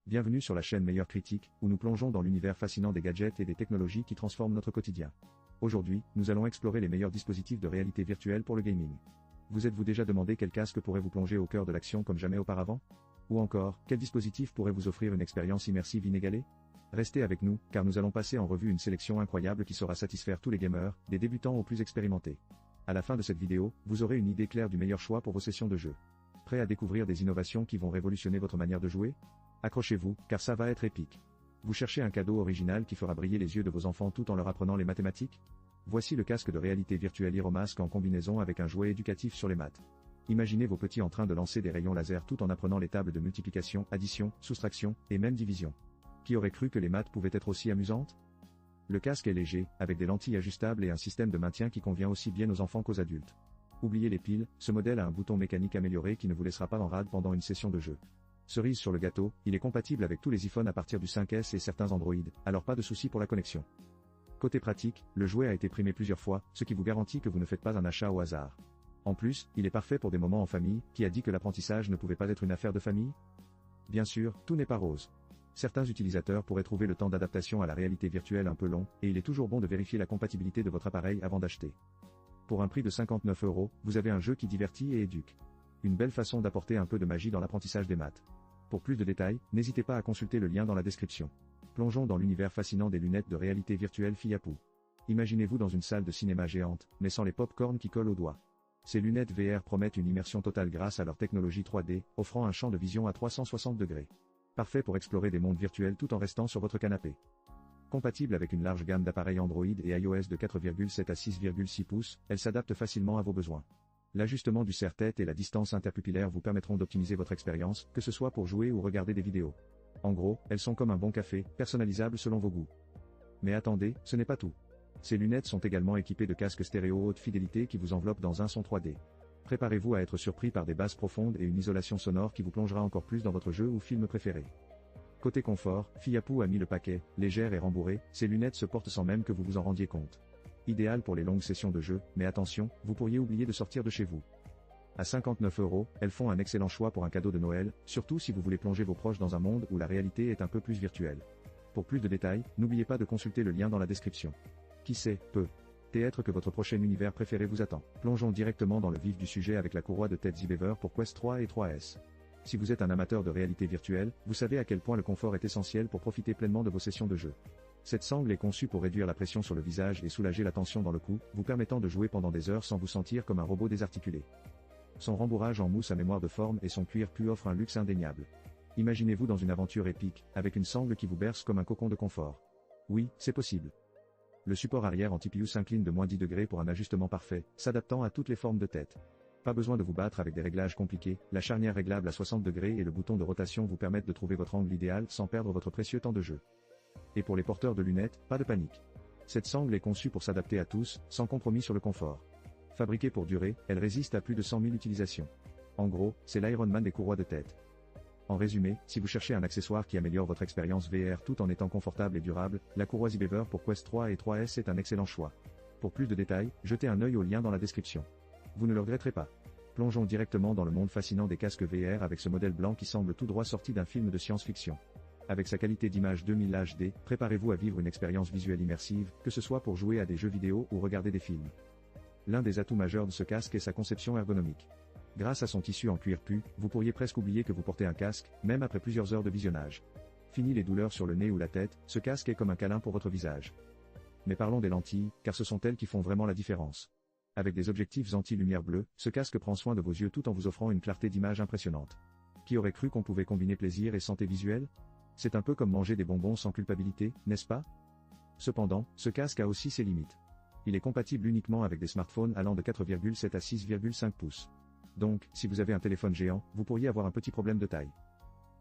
Bienvenue sur la chaîne Meilleure Critique, où nous plongeons dans l'univers fascinant des gadgets et des technologies qui transforment notre quotidien. Aujourd'hui, nous allons explorer les meilleurs dispositifs de réalité virtuelle pour le gaming. Vous êtes-vous déjà demandé quel casque pourrait vous plonger au cœur de l'action comme jamais auparavant? Ou encore, quel dispositif pourrait vous offrir une expérience immersive inégalée? Restez avec nous, car nous allons passer en revue une sélection incroyable qui saura satisfaire tous les gamers, des débutants aux plus expérimentés. À la fin de cette vidéo, vous aurez une idée claire du meilleur choix pour vos sessions de jeu. Prêt à découvrir des innovations qui vont révolutionner votre manière de jouer? Accrochez-vous, car ça va être épique. Vous cherchez un cadeau original qui fera briller les yeux de vos enfants tout en leur apprenant les mathématiques? Voici le casque de réalité virtuelle HeroMask en combinaison avec un jouet éducatif sur les maths. Imaginez vos petits en train de lancer des rayons laser tout en apprenant les tables de multiplication, addition, soustraction, et même division. Qui aurait cru que les maths pouvaient être aussi amusantes? Le casque est léger, avec des lentilles ajustables et un système de maintien qui convient aussi bien aux enfants qu'aux adultes. Oubliez les piles, ce modèle a un bouton mécanique amélioré qui ne vous laissera pas en rade pendant une session de jeu. Cerise sur le gâteau, il est compatible avec tous les iPhones à partir du 5S et certains Android, alors pas de souci pour la connexion. Côté pratique, le jouet a été primé plusieurs fois, ce qui vous garantit que vous ne faites pas un achat au hasard. En plus, il est parfait pour des moments en famille. Qui a dit que l'apprentissage ne pouvait pas être une affaire de famille? Bien sûr, tout n'est pas rose. Certains utilisateurs pourraient trouver le temps d'adaptation à la réalité virtuelle un peu long, et il est toujours bon de vérifier la compatibilité de votre appareil avant d'acheter. Pour un prix de 59 €, vous avez un jeu qui divertit et éduque. Une belle façon d'apporter un peu de magie dans l'apprentissage des maths. Pour plus de détails, n'hésitez pas à consulter le lien dans la description. Plongeons dans l'univers fascinant des lunettes de réalité virtuelle FIAPU. Imaginez-vous dans une salle de cinéma géante, mais sans les pop-corn qui collent aux doigts. Ces lunettes VR promettent une immersion totale grâce à leur technologie 3D, offrant un champ de vision à 360 degrés. Parfait pour explorer des mondes virtuels tout en restant sur votre canapé. Compatible avec une large gamme d'appareils Android et iOS de 4,7 à 6,6 pouces, elle s'adapte facilement à vos besoins. L'ajustement du serre-tête et la distance interpupillaire vous permettront d'optimiser votre expérience, que ce soit pour jouer ou regarder des vidéos. En gros, elles sont comme un bon café, personnalisables selon vos goûts. Mais attendez, ce n'est pas tout. Ces lunettes sont également équipées de casques stéréo haute fidélité qui vous enveloppent dans un son 3D. Préparez-vous à être surpris par des basses profondes et une isolation sonore qui vous plongera encore plus dans votre jeu ou film préféré. Côté confort, FIAPU a mis le paquet, légère et rembourrée, ces lunettes se portent sans même que vous vous en rendiez compte. Idéal pour les longues sessions de jeu, mais attention, vous pourriez oublier de sortir de chez vous. À 59 €, elles font un excellent choix pour un cadeau de Noël, surtout si vous voulez plonger vos proches dans un monde où la réalité est un peu plus virtuelle. Pour plus de détails, n'oubliez pas de consulter le lien dans la description. Qui sait, peut-être que votre prochain univers préféré vous attend. Plongeons directement dans le vif du sujet avec la courroie de tête ZBeaver pour Quest 3 et 3S. Si vous êtes un amateur de réalité virtuelle, vous savez à quel point le confort est essentiel pour profiter pleinement de vos sessions de jeu. Cette sangle est conçue pour réduire la pression sur le visage et soulager la tension dans le cou, vous permettant de jouer pendant des heures sans vous sentir comme un robot désarticulé. Son rembourrage en mousse à mémoire de forme et son cuir pu offrent un luxe indéniable. Imaginez-vous dans une aventure épique, avec une sangle qui vous berce comme un cocon de confort. Oui, c'est possible. Le support arrière anti-piou s'incline de -10 degrés pour un ajustement parfait, s'adaptant à toutes les formes de tête. Pas besoin de vous battre avec des réglages compliqués, la charnière réglable à 60 degrés et le bouton de rotation vous permettent de trouver votre angle idéal sans perdre votre précieux temps de jeu. Et pour les porteurs de lunettes, pas de panique. Cette sangle est conçue pour s'adapter à tous, sans compromis sur le confort. Fabriquée pour durer, elle résiste à plus de 100 000 utilisations. En gros, c'est l'Iron Man des courroies de tête. En résumé, si vous cherchez un accessoire qui améliore votre expérience VR tout en étant confortable et durable, la courroie ZBeaver pour Quest 3 et 3S est un excellent choix. Pour plus de détails, jetez un œil au lien dans la description. Vous ne le regretterez pas. Plongeons directement dans le monde fascinant des casques VR avec ce modèle blanc qui semble tout droit sorti d'un film de science-fiction. Avec sa qualité d'image 2000 HD, préparez-vous à vivre une expérience visuelle immersive, que ce soit pour jouer à des jeux vidéo ou regarder des films. L'un des atouts majeurs de ce casque est sa conception ergonomique. Grâce à son tissu en cuir pu, vous pourriez presque oublier que vous portez un casque, même après plusieurs heures de visionnage. Fini les douleurs sur le nez ou la tête, ce casque est comme un câlin pour votre visage. Mais parlons des lentilles, car ce sont elles qui font vraiment la différence. Avec des objectifs anti-lumière bleue, ce casque prend soin de vos yeux tout en vous offrant une clarté d'image impressionnante. Qui aurait cru qu'on pouvait combiner plaisir et santé visuelle? C'est un peu comme manger des bonbons sans culpabilité, n'est-ce pas? Cependant, ce casque a aussi ses limites. Il est compatible uniquement avec des smartphones allant de 4,7 à 6,5 pouces. Donc, si vous avez un téléphone géant, vous pourriez avoir un petit problème de taille.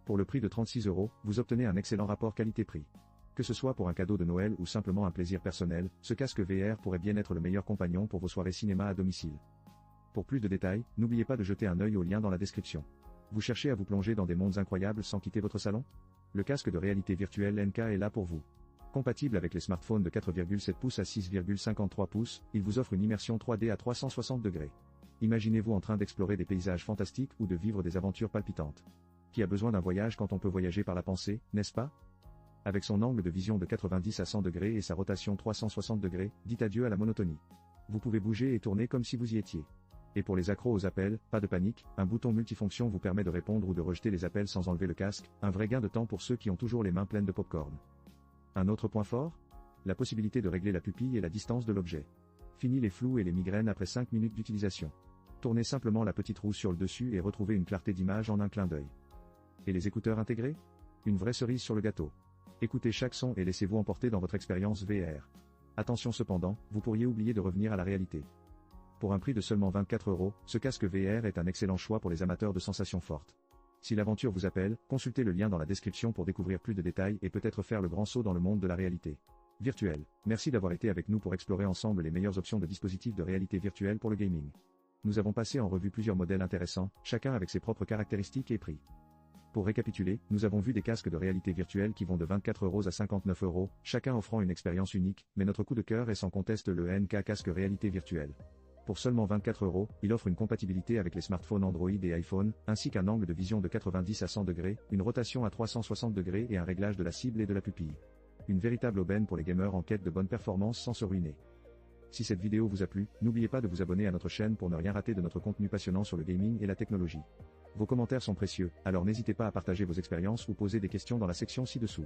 Pour le prix de 36 €, vous obtenez un excellent rapport qualité-prix. Que ce soit pour un cadeau de Noël ou simplement un plaisir personnel, ce casque VR pourrait bien être le meilleur compagnon pour vos soirées cinéma à domicile. Pour plus de détails, n'oubliez pas de jeter un œil au lien dans la description. Vous cherchez à vous plonger dans des mondes incroyables sans quitter votre salon? Le casque de réalité virtuelle NK est là pour vous. Compatible avec les smartphones de 4,7 pouces à 6,53 pouces, il vous offre une immersion 3D à 360 degrés. Imaginez-vous en train d'explorer des paysages fantastiques ou de vivre des aventures palpitantes. Qui a besoin d'un voyage quand on peut voyager par la pensée, n'est-ce pas? Avec son angle de vision de 90 à 100 degrés et sa rotation 360 degrés, dites adieu à la monotonie. Vous pouvez bouger et tourner comme si vous y étiez. Et pour les accros aux appels, pas de panique, un bouton multifonction vous permet de répondre ou de rejeter les appels sans enlever le casque, un vrai gain de temps pour ceux qui ont toujours les mains pleines de popcorn. Un autre point fort? La possibilité de régler la pupille et la distance de l'objet. Fini les flous et les migraines après 5 minutes d'utilisation. Tournez simplement la petite roue sur le dessus et retrouvez une clarté d'image en un clin d'œil. Et les écouteurs intégrés? Une vraie cerise sur le gâteau. Écoutez chaque son et laissez-vous emporter dans votre expérience VR. Attention cependant, vous pourriez oublier de revenir à la réalité. Pour un prix de seulement 24 €, ce casque VR est un excellent choix pour les amateurs de sensations fortes. Si l'aventure vous appelle, consultez le lien dans la description pour découvrir plus de détails et peut-être faire le grand saut dans le monde de la réalité virtuelle. Merci d'avoir été avec nous pour explorer ensemble les meilleures options de dispositifs de réalité virtuelle pour le gaming. Nous avons passé en revue plusieurs modèles intéressants, chacun avec ses propres caractéristiques et prix. Pour récapituler, nous avons vu des casques de réalité virtuelle qui vont de 24 € à 59 €, chacun offrant une expérience unique, mais notre coup de cœur est sans conteste le NK casque réalité virtuelle. Pour seulement 24 €, il offre une compatibilité avec les smartphones Android et iPhone, ainsi qu'un angle de vision de 90 à 100 degrés, une rotation à 360 degrés et un réglage de la cible et de la pupille. Une véritable aubaine pour les gamers en quête de bonne performance sans se ruiner. Si cette vidéo vous a plu, n'oubliez pas de vous abonner à notre chaîne pour ne rien rater de notre contenu passionnant sur le gaming et la technologie. Vos commentaires sont précieux, alors n'hésitez pas à partager vos expériences ou poser des questions dans la section ci-dessous.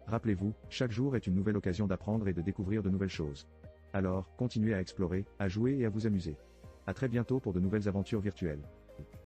Rappelez-vous, chaque jour est une nouvelle occasion d'apprendre et de découvrir de nouvelles choses. Alors, continuez à explorer, à jouer et à vous amuser. À très bientôt pour de nouvelles aventures virtuelles.